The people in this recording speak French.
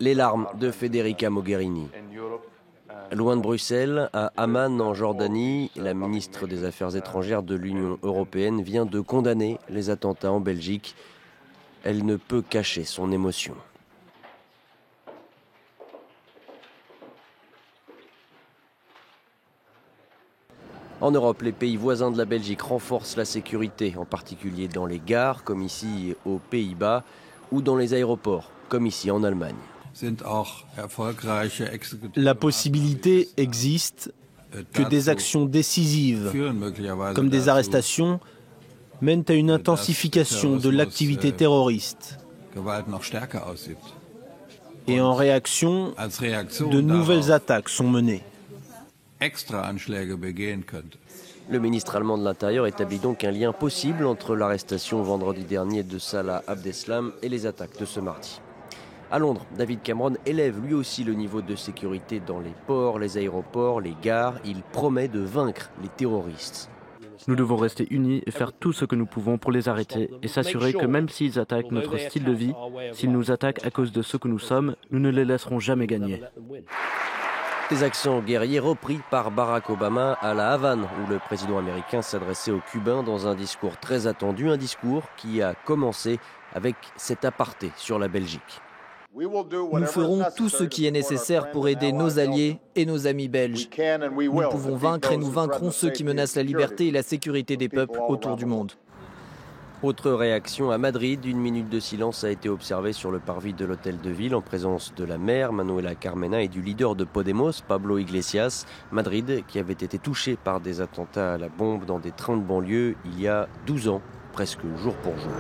Les larmes de Federica Mogherini. Loin de Bruxelles, à Amman en Jordanie, la ministre des Affaires étrangères de l'Union européenne vient de condamner les attentats en Belgique. Elle ne peut cacher son émotion. En Europe, les pays voisins de la Belgique renforcent la sécurité, en particulier dans les gares, comme ici aux Pays-Bas, ou dans les aéroports, comme ici en Allemagne. La possibilité existe que des actions décisives, comme des arrestations, mènent à une intensification de l'activité terroriste. Et en réaction, de nouvelles attaques sont menées. Le ministre allemand de l'Intérieur établit donc un lien possible entre l'arrestation vendredi dernier de Salah Abdeslam et les attaques de ce mardi. À Londres, David Cameron élève lui aussi le niveau de sécurité dans les ports, les aéroports, les gares. Il promet de vaincre les terroristes. Nous devons rester unis et faire tout ce que nous pouvons pour les arrêter et s'assurer que même s'ils attaquent notre style de vie, s'ils nous attaquent à cause de ce que nous sommes, nous ne les laisserons jamais gagner. Des accents guerriers repris par Barack Obama à La Havane, où le président américain s'adressait aux Cubains dans un discours très attendu, un discours qui a commencé avec cet aparté sur la Belgique. Nous ferons tout ce qui est nécessaire pour aider nos alliés et nos amis belges. Nous pouvons vaincre et nous vaincrons ceux qui menacent la liberté et la sécurité des peuples autour du monde. Autre réaction à Madrid, une minute de silence a été observée sur le parvis de l'hôtel de ville en présence de la maire Manuela Carmena et du leader de Podemos, Pablo Iglesias. Madrid qui avait été touché par des attentats à la bombe dans des trains de banlieue il y a 12 ans, presque jour pour jour.